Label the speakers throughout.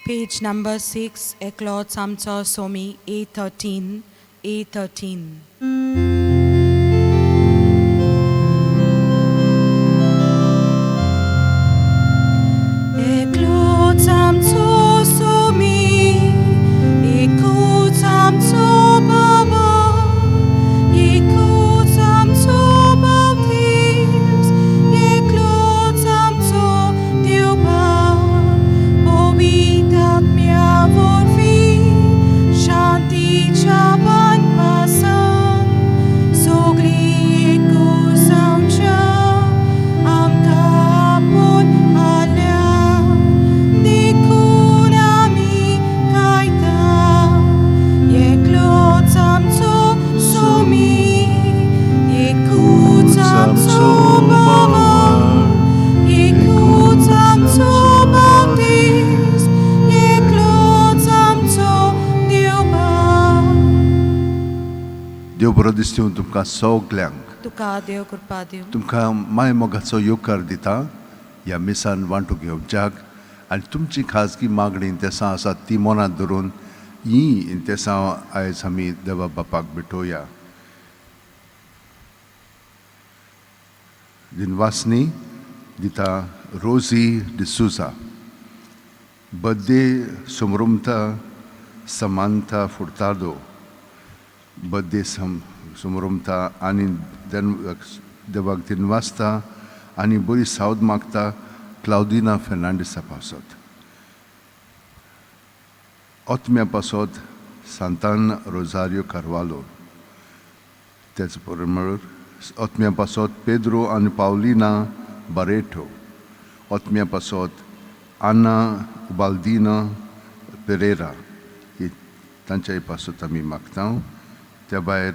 Speaker 1: Page number 6, Eklot Samsa Somi, A13, A13. Eklot Samsa Somi, Ekut Samsa Baba, Ekut Samsa Baptis, Eklot Samsa Dioba, Bobidat mia vorfi, Shanti Chaban Pasan, Sogli Ekut Samcha, Am Kapon Alia, Dikunami Kaita, Eklot Samso Somi, Ekut Samso Baba, Ekut Samso Baptis, Eklot Samso Dioba.
Speaker 2: देव बरो दिसता तुमकां सगल्यांक
Speaker 1: तुका देव कृपा दिव.
Speaker 2: तुमकां माय मोगाचो येवकार दिता ह्या मिसान वांटून घेवच्याक आनी तुमची खाजगी मागणी इंतेसां आसा ती मनांत धरून ही इंतेसां आयज आमी देवा बापाक भेटोवया. दिनवासनी दिता रोजी डिसूजा. बर्थडे सुमरुमता समांता फुर्तादो. बर्थडे सुमरुमता आनी देवाक दिनवासता आनी बरी सावद मागता क्लाउदिना फेर्नांडिसा पासत. ओतम्या पासत सांतान रोजारियो कार्वालो. तेच बरोबर ओतम्या पासत पेद्रो आनी पावलिना बारेटो. ओतम्या पासत आना उबाल्दिना पेरेरा. ही तांच्याय पासत आमी मागता. त्या भायर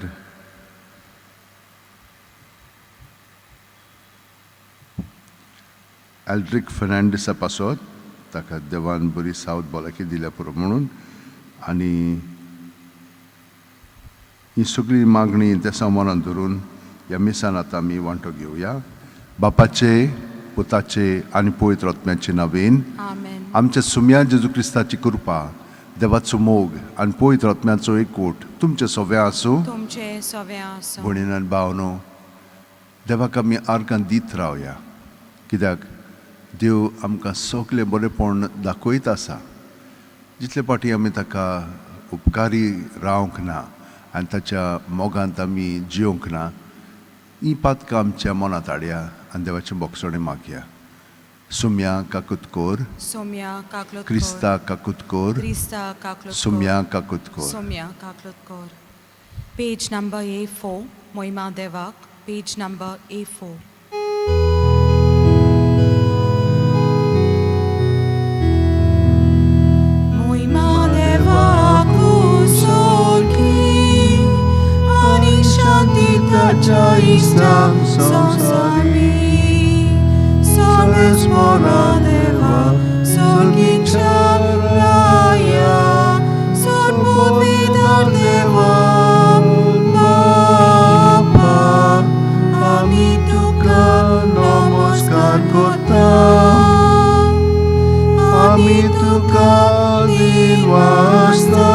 Speaker 2: एल्ड्रिक फेर्नांडिसा पासत ताका देवान बरी सावद भलायकी दिल्या पुरो म्हणून आनी ही सगळी मागणी त्या मनांत धरून ह्या मिसान आतां आमी वांटो घेवया. बापाचे पुताचे आनी पवित्र आत्म्याचे नांवेन
Speaker 1: Amen.
Speaker 2: आमच्या सुम्या जेजू क्रिस्ताची कृपा देवाचो मोग आनी पवित्र आत्म्याचो एकवट तुमचे सगळ्या आसूं.
Speaker 1: तुमचे सवे आसूं.
Speaker 2: भयणीन आनी भावनो देवाक आमी आर्गां दीत रावया कित्याक देव आमकां सगळें बरेंपण दाखयत आसा. जितले फावटी आमी ताका उपकारी रावंक ना आनी ताच्या मोगांत आमी जियोंक ना ही पातकां आमच्या मनांत हाडया आनी देवाचें बोगसणें मागया. सुम्या काकुतकोर
Speaker 1: Somia Kaklot
Speaker 2: क्रिस्ता काकुतकोर
Speaker 1: Krista Kaklot
Speaker 2: सुम्या काकुतकोर.
Speaker 1: Somia Kaklot Kor. Page number A4, Moima Devak, page number A4. Moima Devak Usolki, Ani Shantita Chaistam Samsari, Sanes Mora Deva, Solki Charaya, Sorpovidar Deva, Baba, Ami Tuka Namaskar Kortam, Ami Tuka Dinwasta,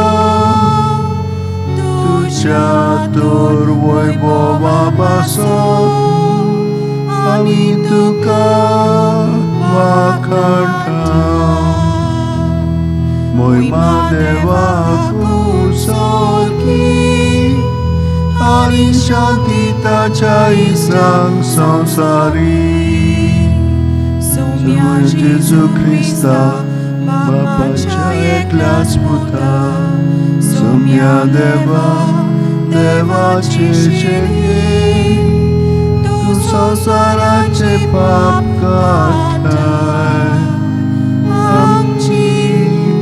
Speaker 1: Tuja Tur Vaibhava Bason, Ami Tuka Vakartam. Moima Deva Kusolki, Ani Shantita Chaisang Samsari, Somia Jesu Krista, Bapa Chayek Lasputa, Somia Deva, Deva Checheye, Tu Sansarache Pap Katai, Amchi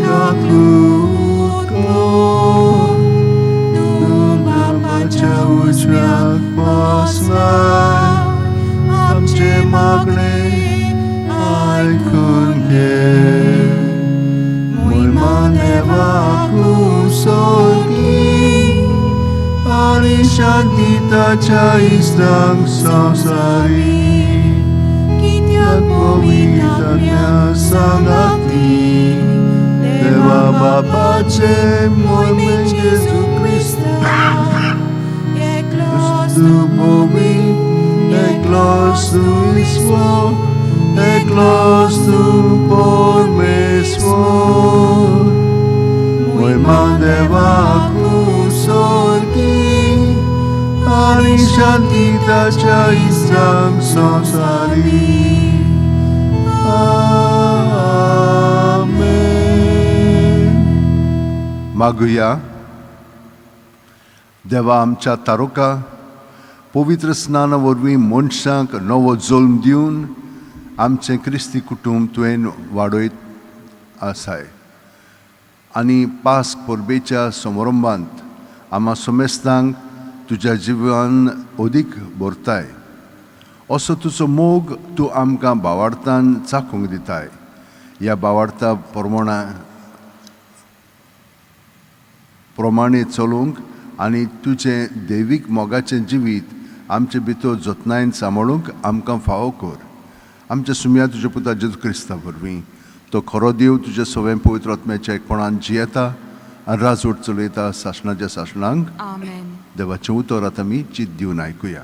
Speaker 1: Kaklutko, Dum Bapa Chauchak Pasai, Amche Magne Aikunye, Moima Deva Kusolki, Ani Shantita Chaisang Samsari, Kityak Povitatnya Sangati,
Speaker 2: देवा बापाचे मोहिमेन जेजू Krista, tu bomi, eklos tu ismo, eklos tu por mesmo. Moi mandeva kusorgi, ani shantita cha islam sonsari. Amen. Maguya, देवा आमच्या तारोका पवित्र स्नाना वरवीं मनशांक नवो जल्म दिवन आमचें क्रिस्ती कुटुंब तुवें वाडयत आसाय आनी पास्क परबेच्या समारंभांत आम्हा समेस्तांक तुज्या जिवान अदीक भरताय असो तुजो मोग तूं आमकां भावार्थान चाखूंक दिताय ह्या भावार्था प्रमाणे चलूंक आनी तुजें दैवीक मोगाचें जिवीत आमचे भितर जतनायेन सांबाळूंक आमकां फावो कर आमच्या सुम्या तुज्या पुता जेजू क्रिस्ता वरवीं तो खरो देव तुजे सगळें पवित्र आत्म्याच्या एकपणान जियेता आनी राजवट चलयता सासणाच्या सासणांक
Speaker 1: आमेन.
Speaker 2: देवाचें उतर आतां आमी चित दिवन आयकुया.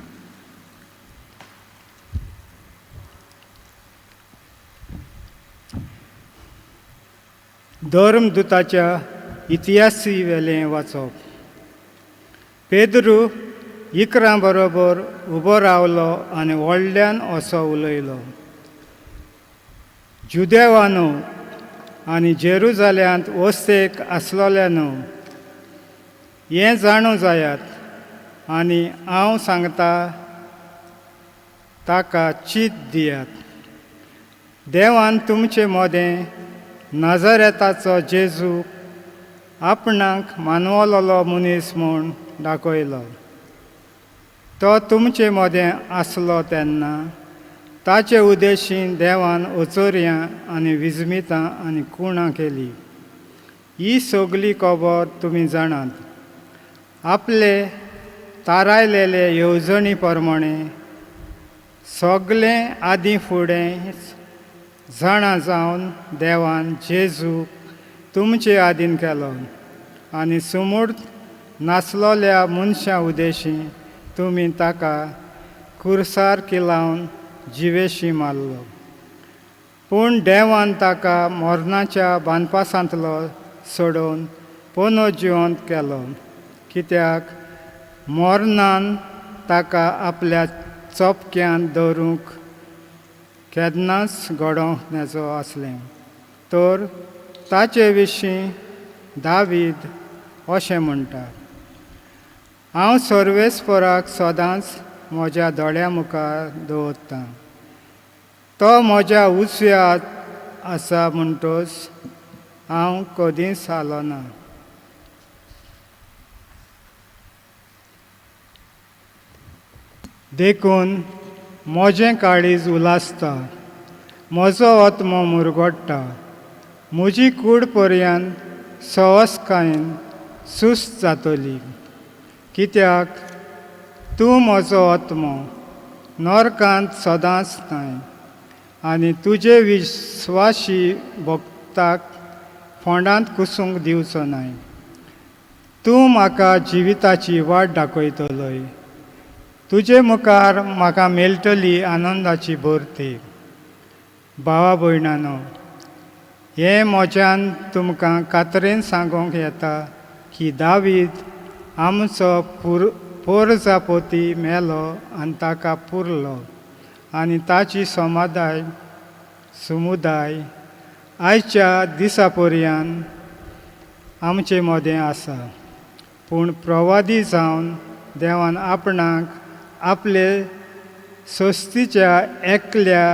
Speaker 3: धर्मदुताच्या इतिहासी वेलें वाचप. पेद्रू इकरां बरोबर उबो रावलो आनी व्हडल्यान असो उलयलो. जुदेवानो आनी जेरुजाल्यांत वस्तेक आसलोल्यानो हें जाणूं जायात आनी हांव सांगता ताका चीत दियात. देवान तुमचें मोदें नाजारेताचो जेजू आपणाक मानवलोलो मनीस म्हूण दाखयलो. तो तुमचे मोदें आसलो तेन्ना ताचे उद्देशीन देवान ओचोऱ्यां आनी विजमितां आनी कुणां केली. ही सगली खबर तुमी जाणात. आपले तारायलेले येवजणी प्रमाणे सगलें आदीं फुडें जाणा जावन देवान जेजूक तुमचे आदीन केलो आनी समूळ नासलोल्या मनशां उद्देशी तुमी ताका कुर्सार किलावन जिवेशी मारलो. पूण देवान ताका मरणाच्या बांदपासांतलो सोडून पुनर्जिवंत केलो कित्याक मरणान ताका आपल्या चोपक्यांत दवरूंक केन्नाच घडोवंक नजो आसलें. तर ताचे विशीं दावीद अशें म्हणटा, हांव सर्वेस्पराक सदांच म्हज्या दोळ्या मुखार दवरतां. तो म्हज्या उजव्यात आसा म्हणटच हांव कधीच हालो ना. देखून म्हजें काळीज उलासता, म्हजो आत्मो मुरगोडटा. म्हजी कूड पर्यंत सवस्कायेन सुस्त जातली कित्याक तूं म्हजो आत्मो नरकांत सदांच नाय आनी तुजे विस्वाशी भक्ताक फोंडांत कुसूंक दिवचो नाय. तूं म्हाका जिविताची वाट दाखयतलोय. तुजे मुखार म्हाका मेळटली आनंदाची भरती. भावा भयणानो, हें म्हज्यान तुमकां खात्रेन सांगूंक येता की दावीद आमचो पोरजापोती मेलो आनी ताका पुरलो आनी ताची समुदाय आयच्या दिसा पर्यंत आमचे मोदें आसा. पूण प्रवादी जावन देवान आपणाक आपले सोस्तीच्या एकल्या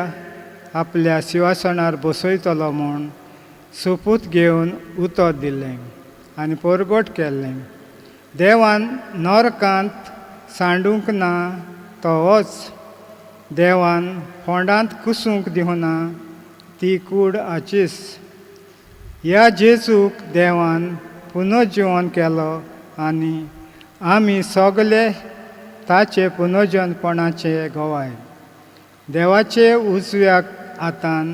Speaker 3: आपल्या सिंहासनार बसयतलो म्हूण सोपूत घेवन उतर दिलें आनी परगट केलें. देवान नरकांत सांडूंक ना तो होच. देवान फोंडांत कुसूंक दिवना ती कूड हाचीच. ह्या जेजूक देवान पुनर्जिवन केलो आनी आमी सगळे ताचे पुनर्जनपणाचे गोवाय. देवाचे उजव्या हातान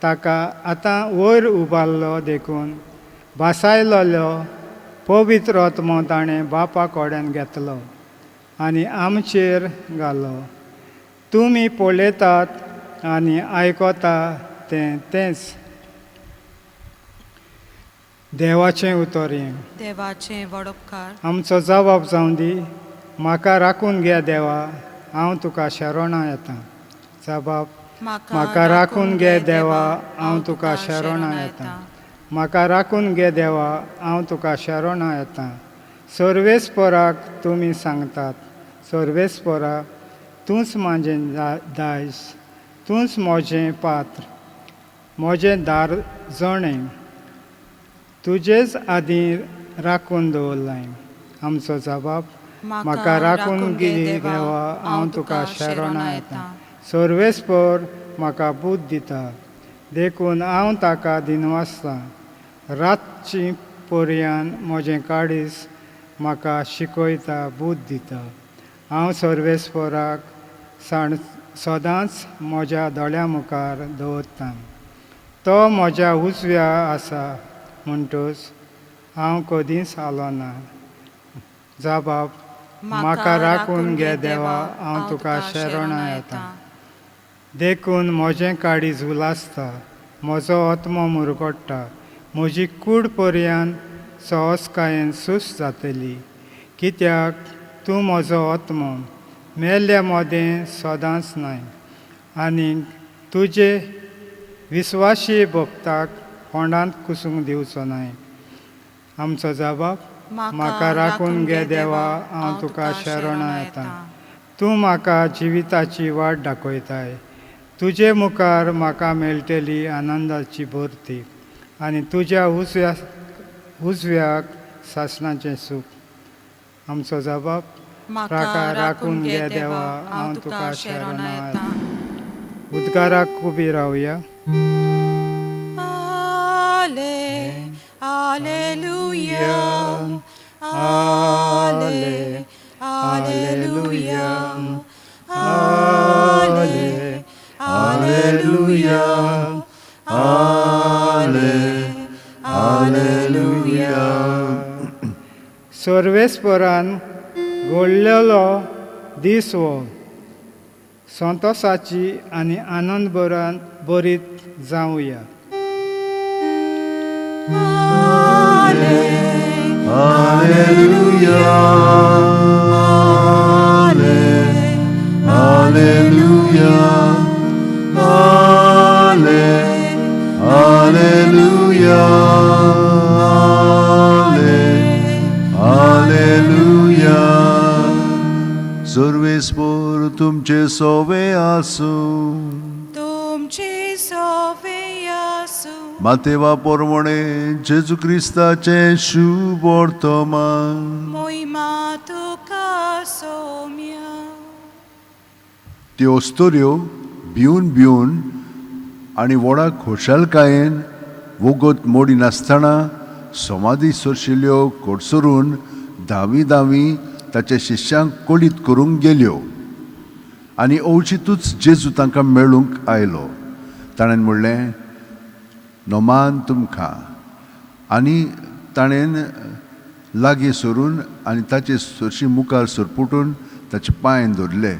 Speaker 3: ताका आतां वयर उबारलो देखून भासायलोलो पवित्र आत्मो ताणें बापा कोड्यान घेतलो आनी आमचेर घालो. तुमी पळयतात आनी आयकता तेंच देवाचें उतोरें.
Speaker 1: देवाचें व्हड उपकार.
Speaker 3: आमचो जबाब जावं दी. म्हाका राखून घे देवा, हांव तुका शरणा येता. जबाब. म्हाका राखून घे देवा, हांव तुका शरणा येता. म्हाका राखून घे देवा, हांव तुका शरणा येता. सर्वेस्पराक तुमी सांगतात, सर्वेस्परा तूंच म्हाजें दायज, तूंच म्हजें पात्र, म्हजें दार जणें, तुजेच आदीं राखून दवरलां. आमचो जबाब. म्हाका राखून घे देवा, हांव तुका शरणा येता. सर्वेस्पर म्हाका बूद दिता, देखून हांव ताका दिनवासतां. रातची पर्यान म्हजें काळीज म्हाका शिकयता, बूद दिता. हांव सर्वेस्पराक सदांच म्हज्या दोळ्या मुखार दवरतां. तो म्हज्या उजव्या आसा म्हणटूच हांव कधीच हालो ना. जबाब. म्हाका राखून घे देवा, हांव तुका शरणा येता. देखून म्हजें काळीज उलासता, म्हजो आत्मो मुरगोडटा. म्हजी कूड पर्यान सहजकायेन सूस जातली, कित्याक तूं म्हजो आत्मो मेल्ल्या मोदें सदांच नाय आनी तुजे विस्वाशी भक्ताक कोंडांत कुसूंक दिवचो नाय. आमचो जबाब. म्हाका राखून घे देवा, हांव तुका शरणा येता. तूं म्हाका जिविताची वाट दाखयताय. तुजे मुखार म्हाका मेळटली आनंदाची भरती आनी तुज्या उजव्याक सासणाचें सूख. आमचो जबाब. म्हाका राखून घे देवा, हांव तुका शरणा येता. उद्गाराक उबी रावया.
Speaker 1: Alleluia, Alle, Alleluia, Alle, Alleluia, Alle, Alleluia.
Speaker 3: सर्वेस्परान घडलेलो दीस हो संतोशाची आनी आनंद भरीत जावया.
Speaker 2: Alleluia, Alleluia, Alleluia, Alleluia. सर्वेस्पर तुमचे सोवे आसूं.
Speaker 1: तुमचे सोवे आसूं.
Speaker 2: मातेवा पोरमोणे जेजू क्रिस्ताचे शुभ वर्तमान.
Speaker 1: मोहिमा तुका सौम्या.
Speaker 2: त्यो अस्तोऱ्यो भिवन आनी व्हडा खोशालकायेन वगत मोडी नासतना समाधी सरशिल्ल्यो कोडसरून धावी ताच्या शिश्यांक कोलीत करूंक गेल्यो आनी अवचितूच जेजू तांकां मेळूंक आयलो. ताणें म्हणलें, नोमान तुमकां. आनी ताणें लागीं सरून आनी ताचे सरशी मुखार सरपुटून ताचे पांय धरले.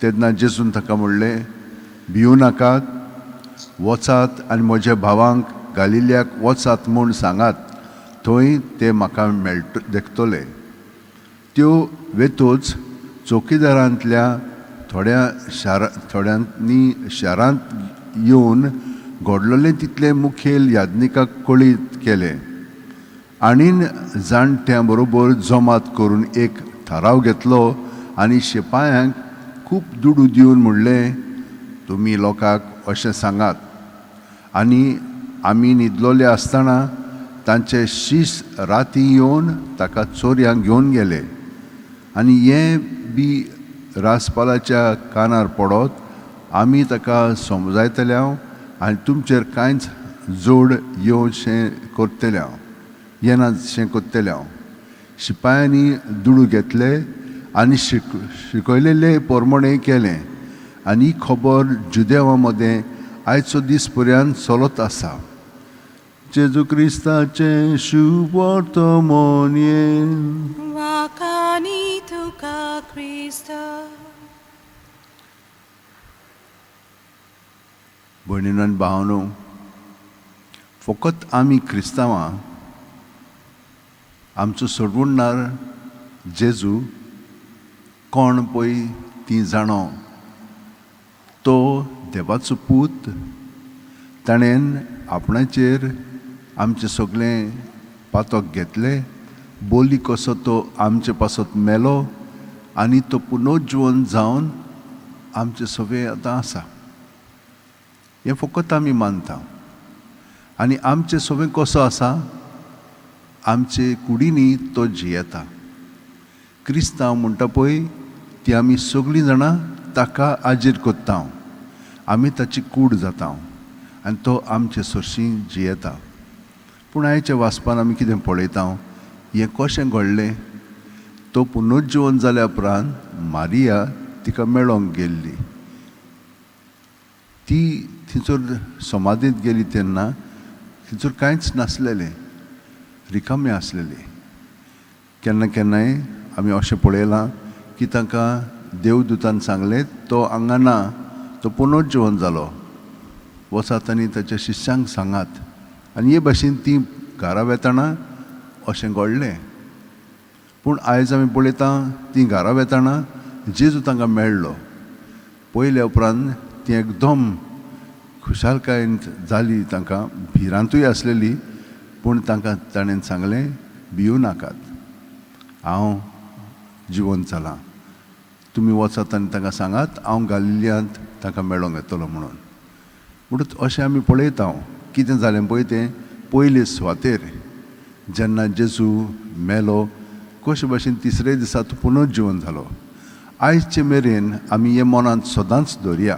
Speaker 2: तेन्ना जेजून ताका म्हणलें, भिवू नाकात, वचात आनी म्हज्या भावांक गालिल्याक वचात म्हूण सांगात, थंय ते म्हाका देखतले. त्यो वेतोच चौकीदारांतल्या थोड्यांनी शारांत येवन घडलेले तितले मुखेल यादनिकाक कळीत केले. आनीन जाणट्यां बरोबर जमात करून एक थाराव घेतलो आनी शिपायांक खूब दुडू दिवन म्हणलें, तुमी लोकांक अशें सांगात. आनी आमी न्हिदलोले आसतना तांचे शिश राती येवन ताका चोरयांक घेवन गेले. आनी हें बी रासपालाच्या कानार पडत आमी ताका समजायतल्या आनी तुमचेर कांयच जोड येवचें करतल्या. शिपायांनी दुडू घेतले आनी शिकयलेले पोरमोणे केलें. आनी खबर जुदेवा मदें आयचो दीस पर्यंत चलत आसा. जेजू क्रिस्ताचें शुभ वर्तमान
Speaker 1: वाकानी तुका क्रिस्त.
Speaker 2: भयणीनो आनी भावनो, फकत आमी क्रिस्तांवां आमचो सोडवणदार जेजू कोण पळय ती जाणो. तो देवाचो पूत. ताणें आपणाचेर आमचें सगळें पातक घेतलें. बोली कसो तो आमचे पासत मेलो आनी तो पुनर्जीवन जावन आमचे सगळें आतां आसा. हें फकत आमी मानता. आनी आमचें सगळें कसो आसा, आमचे कुडींनी तो जियेता. क्रिस्तांव म्हणटा पळय ती आमी सगळीं जाणां ताका आजीर कोत्ता. आमी ताची कूड जाता आनी तो आमचे सरशीं जियेता. पूण आयच्या वाचपान आमी कितें पळयता, हें कशें घडलें. तो पुनर्जीवन जाल्या उपरांत मारिया तिका मेळोंक गेल्ली. ती थंयसर समाधींत गेली तेन्ना थंयसर कांयच नासलेलें, रिकामें आसलेलें. केन्ना केन्नाय आमी अशें पळयलां की तांकां देवदूतान सांगलें तो हांगा ना, तो पुनर्जीवन जालो, वचात आनी ताच्या शिश्यांक सांगात. आनी हे भाशेन ती घरा वेताना अशें घडलें. पूण आयज आमी पळयता ती घरा वेताना जेजू तांकां मेळ्ळो. पयल्या उपरांत ती एकदम खुशालकायेन जाली. तांकां भिरांतूय आसलेली, पूण तांकां ताणें सांगलें भिवू नाकात, हांव जिवंत जालां. तुमी वचात आनी तांकां सांगात हांव गालिल्यांत तांकां मेळोंक येतलो म्हणून. म्हणून अशें आमी पळयता कितें जालें पळय तें पयले सुवातेर जेन्ना जेजू मेलो, कशे भाशेन तिसरे दिसा तो पुनर्जीवन जालो. आयचे मेरेन आमी हे मनांत सदांच दवरया.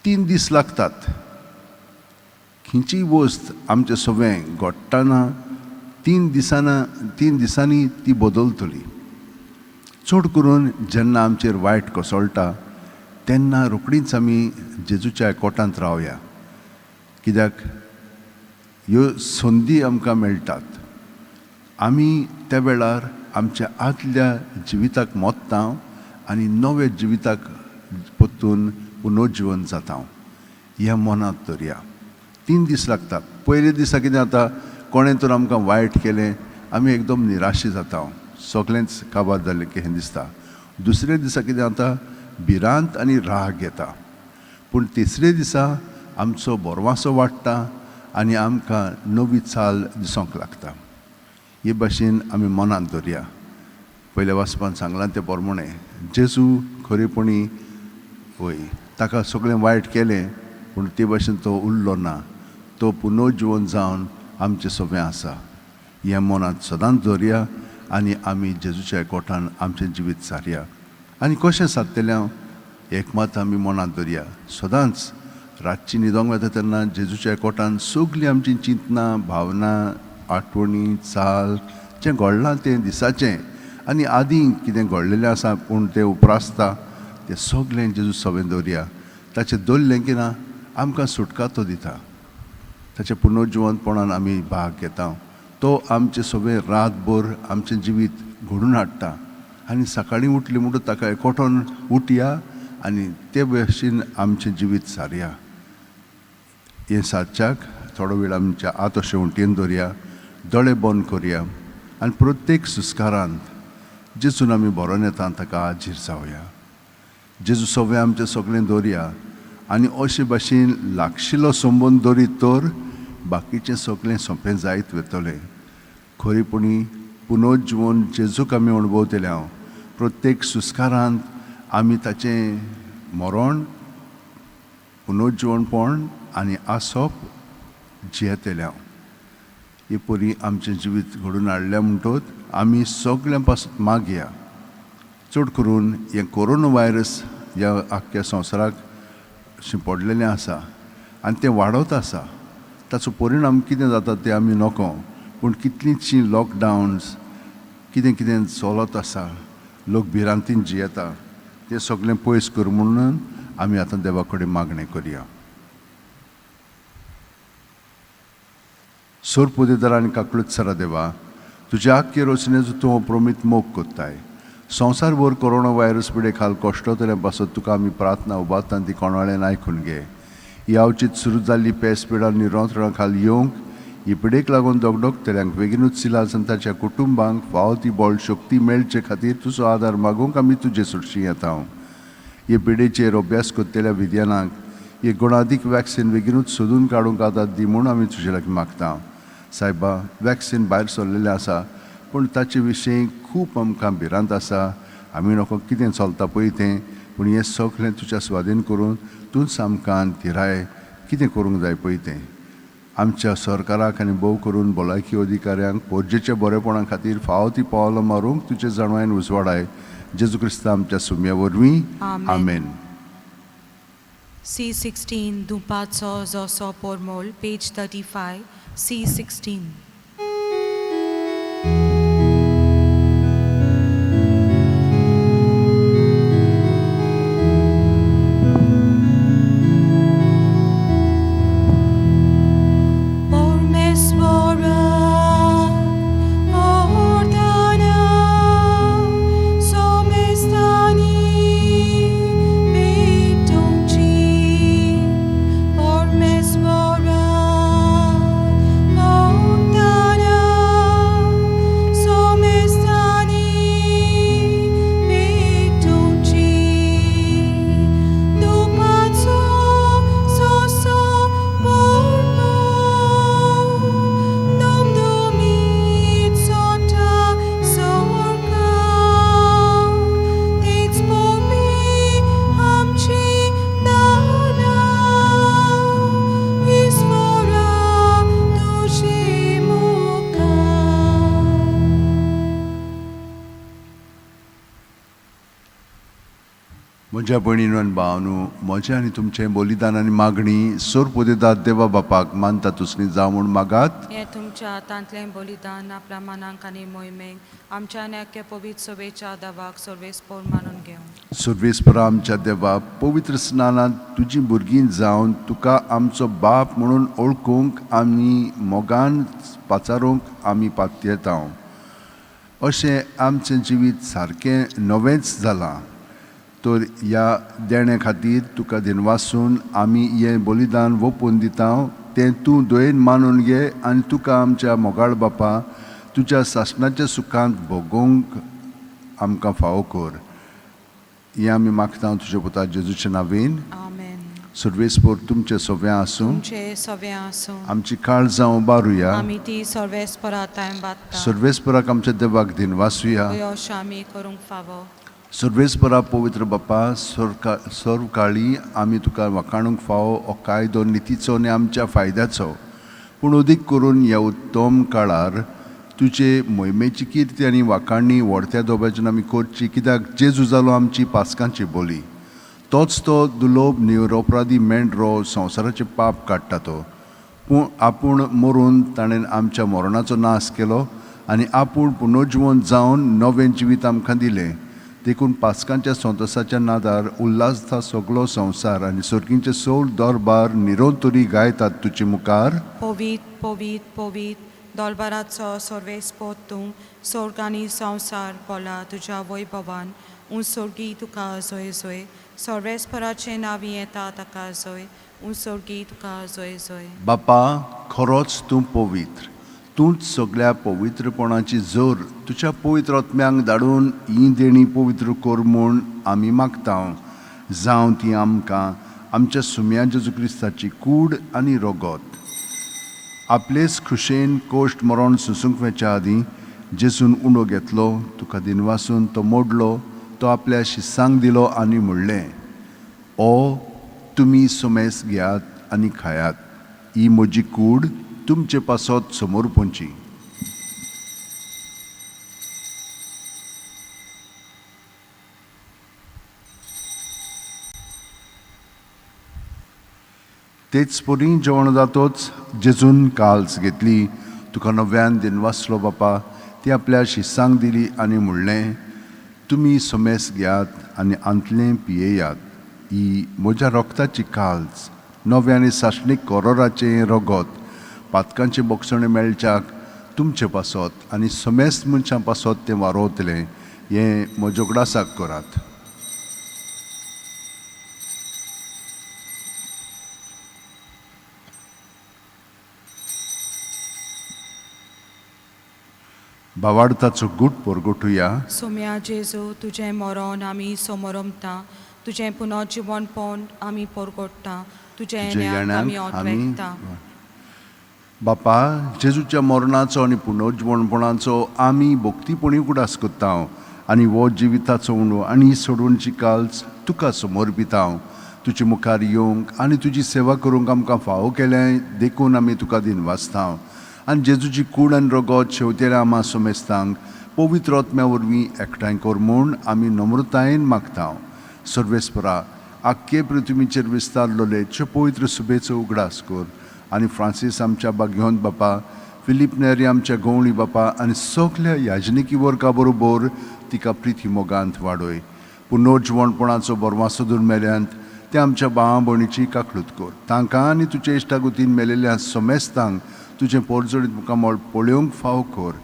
Speaker 2: 3 दीस लागतात. खंयचीय वस्त आमचें सगळें घडटाना 3 दिसांनी ती बदलतली. चड करून जेन्ना आमचेर वायट कोसळटा तेन्ना रोखडीच आमी जेजूच्या एकवटांत रावया. कित्याक ह्यो संदी आमकां मेळटात. आमी त्या वेळार आमच्या आदल्या जिविताक मोत्ता आनी नव्या जिविताक परतून पुनर्जीवन जाता. ह्या मनांत दवरया. 3 दीस लागतात. पयले दिसा कितें जाता, कोणें तर आमकां वायट केलें, आमी एकदम निराशी जाता, सगळेंच काबार जालें कशें दिसता. दुसरे दिसा कितें जाता, भिरांत आनी राग येता. पूण तिसरे दिसा आमचो बोरवासो वाडटा आनी आमकां नवी चाल दिसोंक लागता. हे भाशेन आमी मनांत दवरया. पयल्या वाचपान सांगलां ते प्रमाणें जेजू खरेपणी वय ताका सगळें वायट केलें, पूण ते भाशेन तो उरलो ना. तो पुनर्जीवन जावन आमचें सगळें आसा. हें मनांत सदांच दवरया आनी आमी जेजूच्या एकवटान आमचें जिवीत सारया. आनी कशें सारतलें एक मात आमी मनांत दवरया. सदांच रातची न्हिदोंक वता तेन्ना जेजूच्या एकवटान सगळीं आमचीं चिंतनां, भावना, आठवणी, चाल जें घडलां तें दिसाचें आनी आदीं कितें घडलेलें आसा पूण तें उपरासता तें सगळें जेजू सवें दवरया. ताचें दवरलें की ना आमकां सुटका दिता. ताच्या पुनर्जीवनपणान आमी भाग घेता. तो आमचें सगळें रातभर आमचें जिवीत घडून हाडटा. आनी सकाळीं उठलीं म्हणून ताका एकवटान उठया आनी ते भाशेन आमचें जिवीत सारया. हें सारच्याक थोडो वेळ आमच्या आत शेवटेन दवरया, दोळे बंद करया आनी प्रत्येक सुस्कारांत जेजून आमी बरोवन येता ताका हाजीर जावया. जेजू सवें आमचें सगळें दवरया आनी अशे भाशेन लागशिल्लो संबंद दवरीत तर बाकीचें सगळें सोंपें जायत वतलें. खरेपणी पुनर्जीवन जेजूक आमी अणभवतले. हांव प्रत्येक सुस्कारांत आमी ताचें मरण, पुनर्जीवनपण आनी आसप जियेतले. हांव हे परी आमचें जिवीत घडून हाडल्या म्हणटच आमी सगळ्यां पासून मागया. चड करून हें कोरोना वायरस ह्या आख्ख्या संवसाराक पडलेलें आसा आनी तें वाडत आसा. ताचो परिणाम कितें जाता तें आमी नोको, पूण कितलींशीं लॉकडावन्स कितें कितें चलत आसा, लोक भिरांतीन जियेता, तें सगळें पयस कर म्हणून आमी आतां देवा कडेन मागणें करया. सोर पोदेदारान काकळूच सरा देवा तुझ्या आख्खे रचनेचो तूं अप्रोमीत मोग कोत्ताय संवसारभर कोरोना व्हायरस पिडे खाल कश्टतले पासत तुका आमी प्रार्थना उबारता ती कोणाळेन आयकून घे ही आवचीत सुरू जाल्ली पेस पिडा निरंतरा खाल येवंक ही पिडेक लागून दोगडोगतल्यांक बेगीनूच सिलास आनी ताच्या कुटुंबांक फावो ती बळ शक्ती मेळचे खातीर तुजो आदार मागूंक आमी तुजे सुटशी येता हे पिडेचेर अभ्यास कोत्तेल्या विद्यानांक हे गुणादीक वॅक्सीन बेगीनूच सोदून काडूंक आदार दी म्हूण आमी तुजे लागीं मागता सायबा वॅक्सीन भायर सरलेलें आसा पूण ताचे विशीं खूब आमकां भिरांत आसा आमी नको कितें चलता पळय तें पूण हें सगळें तुज्या स्वाधीन करून तूंच आमकां थिराय कितें करूंक जाय पळय तें आमच्या सरकाराक आनी भोव करून भलायकी अधिकाऱ्यांक पोरजेच्या बरेपणा खातीर फावो ती पावलां मारूंक तुजे जाणवायन उजवाडाय जेजू क्रिस्ता आमच्या सुम्या वरवीं आमेन.
Speaker 1: C16 Dumpaco Zoso Pormol, page 35, C16.
Speaker 2: म्हज्या भयणीनो आनी भावांनो म्हजें आनी तुमचें बलिदान आनी मागणी सोर पोदेदार देवा बापाक मानता तुसनी जावं म्हूण मागात
Speaker 1: हें तुमच्या हातांतलें बलिदान आपल्या मनाक आनी मोहिमेक आमच्या नेक्या पवित्र सभेच्या देवाक सर्वेस्पर मानून घेवन
Speaker 2: सर्वेस्परा आमच्या देवा पवित्र स्नानांत तुजीं भुरगीं जावन तुका आमचो बाप म्हणून ओळखूंक आमी मोगान पाचारूंक आमी पातयेता अशें आमचें जिवीत सारकें नवेंच जालां तर ह्या देण्या खातीर तुका दिनवासून आमी हें बलिदान ओपून दिता तें तूं दोयेन मानून घे आनी तुका आमच्या मोगाळ बापा तुज्या सासणाच्या सुखांत भोगूंक आमकां फावो कर हें आमी मागता तुज्या पुता जेजूच्या नांवेन
Speaker 1: आमेन.
Speaker 2: सर्वेस्पर तुमचें सव्यां आसूं
Speaker 1: तुमचें सव्यां आसूं
Speaker 2: आमची काळजां उबारुया
Speaker 1: आमी ती सर्वेस्पराताय बांदता
Speaker 2: सर्वेस्पराक आमच्या देवाक दिनवासुया
Speaker 1: अशें आमी करूंक फावो
Speaker 2: सर्वेस्परा पवित्र बापा सर्व काळी आमी तुका वखाणूंक फावो हो कायदो नितीचो आनी आमच्या फायद्याचो पूण अदीक करून ह्या उत्तम काळार तुजे मोहिमेची किर्ती आनी वाखाणणी व्हडत्या दोब्याच्यान आमी करची कित्याक जेजू जालो आमची पासकांची बोली तोच तो दुलोभ निरपराधी मेंढरो संवसाराचे पाप काडटा तो पूण आपूण मरून ताणें आमच्या मरणाचो नाश केलो आनी आपूण पुनर्जीवन जावन नवें जिवीत आमकां दिलें देखून पासकांच्या संतोसाच्या नादार उल्हासता सगळो संवसार आनी सर्गींचे सौल दरबार निरोंतरी गायतात तुजे मुखार
Speaker 1: पवीत पवीत पवीत दरबाराचो सर्वेस्पर तूं सर्ग आनी संवसार बोला तुज्या वैभवान उंसर्गी तुका जोय जोय सर्वेस्पराचें नांवी येता ताका जोय उंसर्गी तुका जोय जोय
Speaker 2: बापा खरोच तूं पवित्र तूंच सगळ्या पवित्रपणाची जोर तुज्या पवित्र आत्म्यांक धाडून ही देणी पवित्र कर म्हूण आमी मागता जावं ती आमकां आमच्या सुम्या जेजू क्रिस्ताची कूड आनी रोगत आपलेच खुशेन कोश्ट मरण सुसूंक वेच्या आदीं जेजून उंडो घेतलो तुका दिनवासून तो मोडलो तो आपल्या शिस्सांक दिलो आनी म्हणलें ओ तुमी सोमेस घेयात आनी खायात ही म्हजी कूड तुमचे पासत समोर पोंची तेच परी जेवण जातोच जेजून काल्स घेतली तुका नव्यान दिनवासलो बापा ती आपल्या शिस्सांक दिली आनी म्हणलें तुमी सोमेस घेयात आनी आंतलें पियेयात ही म्हज्या रोगताची काल्स नव्यानी साश्णीक कोरोराचें रोगत पातकांचे बोगसणे मेळच्याक तुमचे पासत आनी समेस्त मनशां पासत तें वारोवतलें हें म्हज्या उगडासाक करात. भावार्थाचो गूट परगोटुया.
Speaker 1: सोम्या जेजू तुजें मरण आमी समरमता, तुजें पुनर्जीवन पोंड आमी परगोडटा, तुजें येण्याक आमी ओतवेकता.
Speaker 2: बापा, जेजूच्या मरणाचो आनी पुनर्जीवनपणाचो आमी भोक्तीपणी उगडास कोत्ता आनी हो जिविताचो उणो आनी सोडूनची काल्स तुका समोर पिता. तुजे मुखार येवंक आनी तुजी सेवा करूंक आमकां फावो केलें देखून आमी तुका दिन वाचता. आनी जेजूची कूड आनी रगत शेवतेल्या आमा समेस्तांक पवित्र आत्म्या वरवीं एकठांय कर म्हूण आमी नम्रतायेन मागता. सर्वेस्परा, आख्खे पृथ्वीचेर विस्तारलोले पवित्र सुबेचो उगडास कर आनी फ्रांसीस आमच्या भाग्यवंत बापा, फिलीप नेरी आमच्या गवळी बापा आनी सगल्या याजनिकी वर्गा बरोबर तिका प्रिती मोगांत वाडय. पुनर्जीवनपणाचो बरवासो धरून मेल्यांत ते आमच्या भावा भयणीची काकलूत कर. तांकां आनी तुजे इश्टागुतीन मेलेल्या समेस्तांक तुजें पोरजोडीत मुखामोळ पळोवंक फावो कर.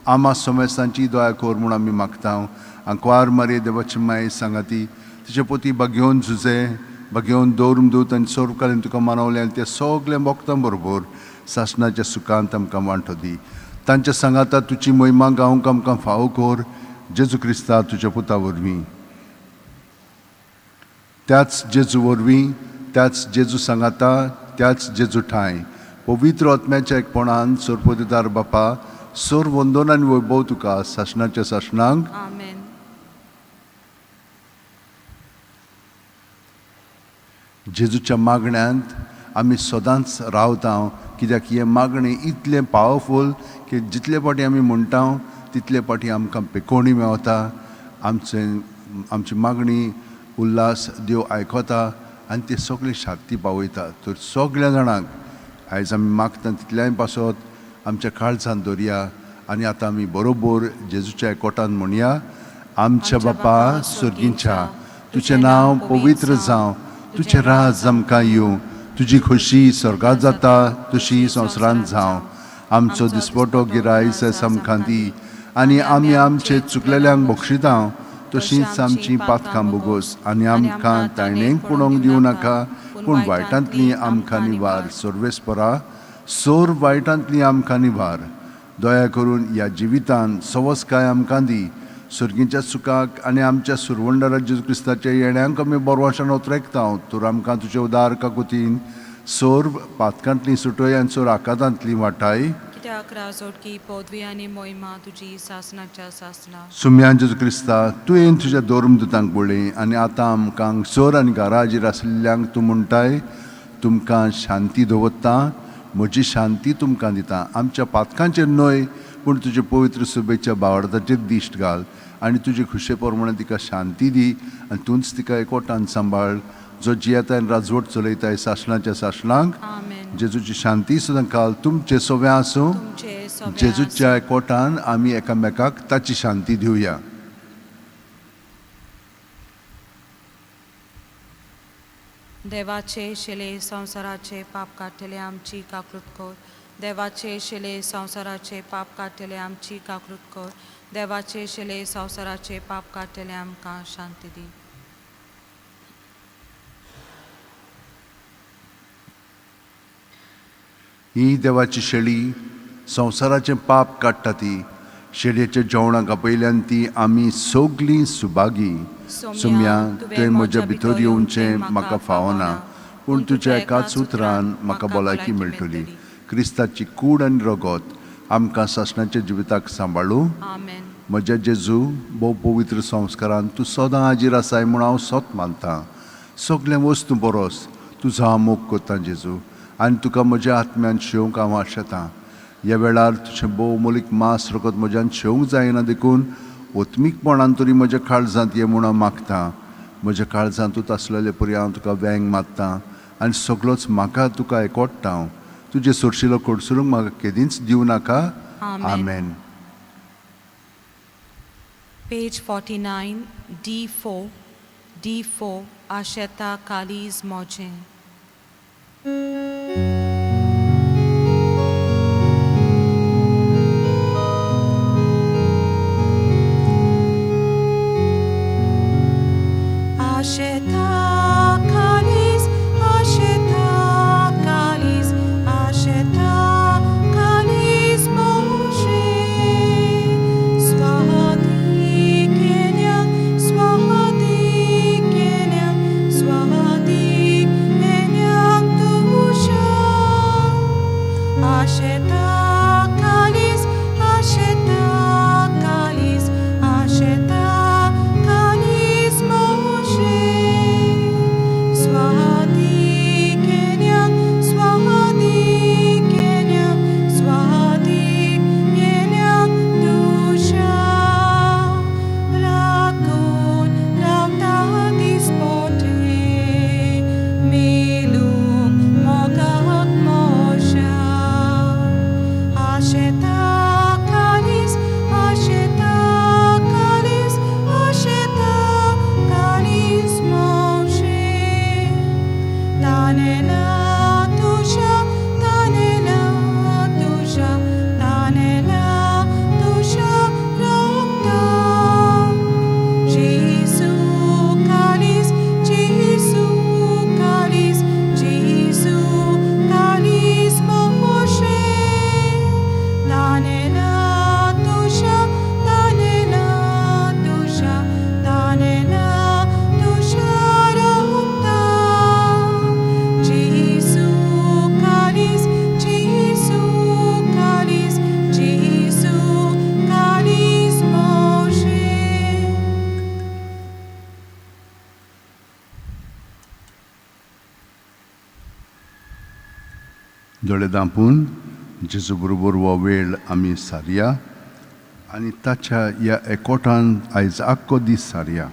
Speaker 2: आमा समेस्तांची दया कर म्हूण आमी मागता. आंकवार मारे देवाची माय सांगाती तिचे पोती भाग्यवन झुजे भाग्यवन दौरमदूत आनी सर्वकालीन तुका मानवले त्या सगल्या भक्तां बरोबर सासणाच्या सुखांत आमकां वांटो दी. तांच्या सांगाता तुजी महिमा गावंक आमकां फावो कर. जेजू क्रिस्ता तुज्या पुता वरवीं, त्याच जेजू वरवीं, त्याच जेजू सांगाता, त्याच जेजू ठाय पवित्र आत्म्याच्या एकपणान सोरपोतेदार बापा, सोर वंदन आनी वैभव तुका सासणाच्या सासणांक.
Speaker 1: आमेन.
Speaker 2: जेजूच्या मागण्यांत आमी सदांच रावता, कित्याक हें मागणें इतलें पावरफूल की जितले पाटी आमी म्हणटा तितले पाटी आमकां पेकोवणी मेवता. आमची मागणी उल्हास देव आयकता आनी ते सगळे शांती पावयता. तर सगळ्या जाणांक आयज आमी मागता तितल्याय पासत आमच्या काळजांत दवरया आनी आतां आमी बरोबर जेजूच्या एकवटान म्हणया. आमच्या बापा सुर्गींच्या, तुजें नांव पवित्र जावं, तुजें राज आमकां येवं, तुजी खोशी स्वर्गांत जाता तशी संवसारांत जावं. आमचो दिसपटो गिरायस आमकां दी आनी आमी आमचे चुकलेल्यांक बक्षिता तशींच आमची पातकां बोगोस आनी आमकां तायणेक पडोवंक दिवं नाका, पूण वायटांतली आमकां निवार. सर्वेस्परा, सोर वायटांतली आमकां निवार. दया करून ह्या जिवितान सवस्काय आमकां दी. सर्गीच्या सुखाक आनी आमच्या सुरवंडरा जेजू क्रिस्ताच्या येण्याक आमी बरवाशान उतरेकता. तर आमकां तुजे उदार काकुतीन सोर पातकांतली सुटय आनी सोर आकांतांतली वाटाय.
Speaker 1: कित्याक राजोडकी पदवी आनी मोहिमा तुजी सासणाच्या सासणा.
Speaker 2: सुम्यान जेजू क्रिस्ता, तुवें तुज्या दोरमदूतांक पळय आनी आतां आमकां सोर आनी घराचेर आशिल्ल्यांक तूं म्हणटाय, तुमकां शांती दवरता, म्हजी शांती तुमकां दिता. आमच्या पातकांचेर न्हय पूण तुजे पवित्र सुबेच्या भावार्थाचेर दिश्ट घाल आनी तुजे खुशे प्रमाणे तिका शांती दी आनी तूंच तिका एकवटान सांबाळ, जो जियेताय आनी राजवट चलयताय सासणाच्या सासणांक.
Speaker 1: आमेन.
Speaker 2: जेजूची शांती सुद्दां काल तुमचे सोबे आसूं. जेजूच्या एकवटान आमी एकामेकाक ताची शांती दिवया.
Speaker 1: देवाचे शिले संवसाराचे पाप काडटले आमची काकूत कर. देवाचे शिले संवसाराचे पाप काडटले आमची काकूत कर. देवाचे शिले संवसाराचे पाप काडटले आमकां शांती दी.
Speaker 2: ही देवाची शेळी संवसाराचें पाप काडटा ती. शेळयेच्या जेवणाक आपयल्यान ती आमी सगलीं सुभागी. सुम्या, तुवें म्हज्या भितर येवचें म्हाका फावना, पूण तुज्या एकाच उतरान म्हाका भलायकी मेळटली. क्रिस्ताची कूड आनी रगत आमकां सासणाच्या जिविताक सांबाळूं.
Speaker 1: आमेन.
Speaker 2: म्हज्या जेजू, भोव पवित्र संस्कारान तूं सदां हाजीर आसाय म्हूण हांव सोत मानतां. सगळे वस्तू बरोस तुजो हांव मोग करतां जेजू, आनी तुका म्हज्या आत्म्यान शेवंक हांव आशेतां. ह्या वेळार तुजें भोव मोलीक मास रगत म्हज्यान शेवंक जायना देखून ओत्मीकपणान तरी म्हज्या काळजांत ये म्हूण हांव मागतां. म्हज्या काळजांतूच आसलेले परी हांव तुका वेंग मारतां आनी सगळोच म्हाका तुका एकवटता. तुजे सोरशिलो कडसरूंक म्हाका केदींच दिवं नाका. आमेन.
Speaker 1: Page 49, D4, D4, Asheta Kali's Moje. Asheta kalis, asheta kalis, asheta kalis Moshe. Swahati kenyang, swahati kenyang, swahati kenyang tusha. Asheta kalis, asheta kalis, asheta kalis Moshe. Swahati kenyang, swahati kenyang, swahati kenyang tusha. Rakun rautatis pote, milung mogak mosha. Asheta kalis, asheta kalis, asheta kalis Moshe. Tanena tusha, tanena tusha, tanena tusha rokta. Jesu kalis, Jesu kalis, Jesu kalis Moshe. Tanena tusha, tanena tusha, tanena tusha rokta. Jesu kalis, Jesu kalis, Jesu kalis Moshe.
Speaker 2: दोळे दांपून जेजू बरोबर हो वेळ आमी सारया आनी ताच्या ह्या एकवटान आयज आख्खो दीस सारया.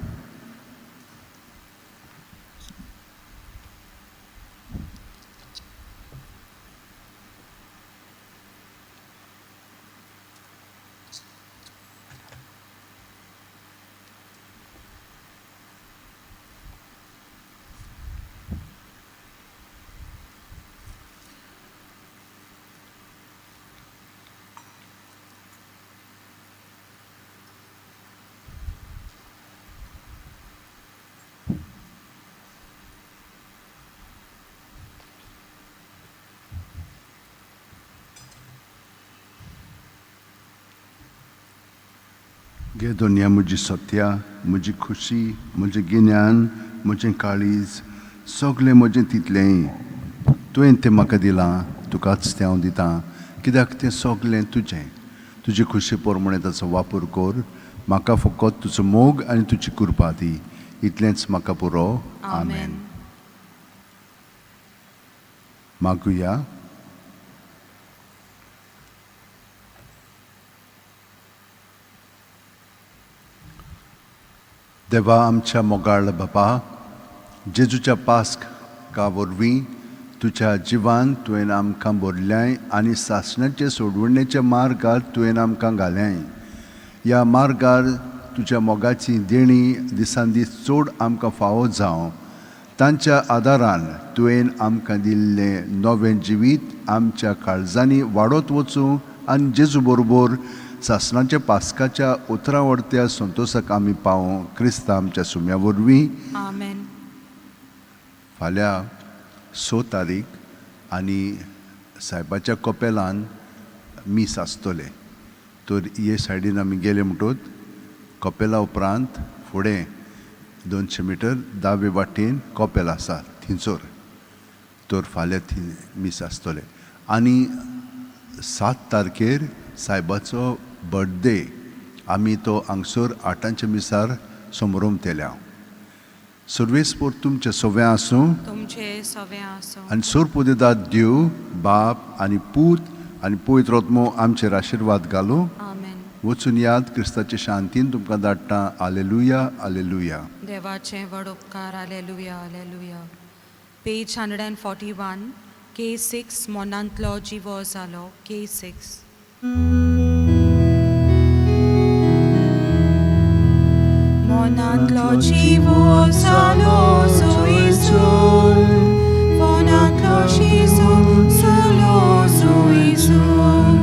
Speaker 2: घे दोनिया म्हजी सत्या, म्हजी खुशी, म्हजें गिन्यान, म्हजें काळीज, सगळें म्हजें तितलेंय तुवें तें म्हाका दिलां, तुकाच तें हांव दितां, कित्याक तें सगळें तुजें. तुजे खुशी प्रमाणे ताचो वापर कर. म्हाका फकत तुजो मोग आनी तुजी कृपा दी. इतलेंच म्हाका पुरो. आमेन. मागुया. देवा आमच्या मोगाळ बापा, जेजूच्या पास्का वरवीं तुज्या जिवान तुवें आमकां भरल्याय आनी सासणाचे सोडवणेच्या मार्गार तुवें आमकां घाल्याय. ह्या मार्गार तुज्या मोगाची देणी दिसान दीस चड आमकां फावो जावं. तांच्या आदारान तुवें आमकां दिल्लें नवें जिवीत आमच्या काळजांनी वाडत वचूं आनी जेजू बरोबर सासणाच्या पास्काच्या उतरावडत्या संतोशाक आमी पावूं. क्रिस्ता आमच्या सुम्या वरवीं.
Speaker 1: आमेन.
Speaker 2: फाल्यां 6 तारीख आनी सायबाच्या कपेलान मीस आसतले. तर हे सायडीन आमी गेले म्हणटूच कपेला उपरांत फुडें 200 मिटर दावे वाटेन कपेल आसा थिंचोर. तर फाल्यां थंय मीस आसतले. आनी 7 तारखेर सायबाचो बर्थडे आमी तो हांगसर 8च्या मिसार समारंभ केल्या. सर्वेस्पर तुमचे सगळें आसूं.
Speaker 1: तुमचे सवे आसूं.
Speaker 2: आनी सोरपुदेदाद देव बाप आनी पूत आनी पवित्र आत्मो आमचेर आशिर्वाद घालूं.
Speaker 1: आमेन.
Speaker 2: वचून याद क्रिस्ताचे शांतीन तुमकां धाडटा. आलेलुया आलेलुया.
Speaker 1: देवाचे व्हड उपकार. Hallelujah hallelujah. पेज 141 K6 मोनांतलो जिवो जालो. K6. Monantlo jivo salo suizul, monantlo shizu salo suizul,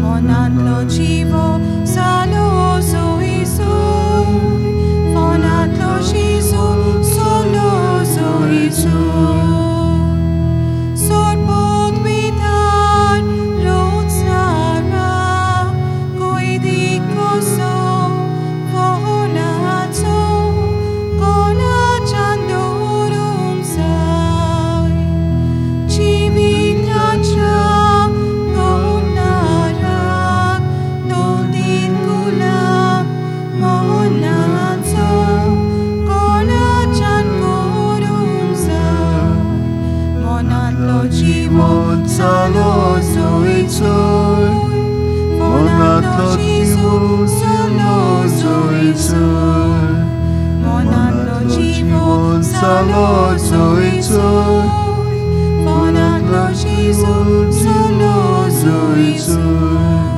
Speaker 1: monantlo jivo salo suizul, monantlo shizu salo
Speaker 2: Gonzalo, Zoe, Zoe,
Speaker 1: Fonatlo Jesus, Solo, Zoe, Zoe.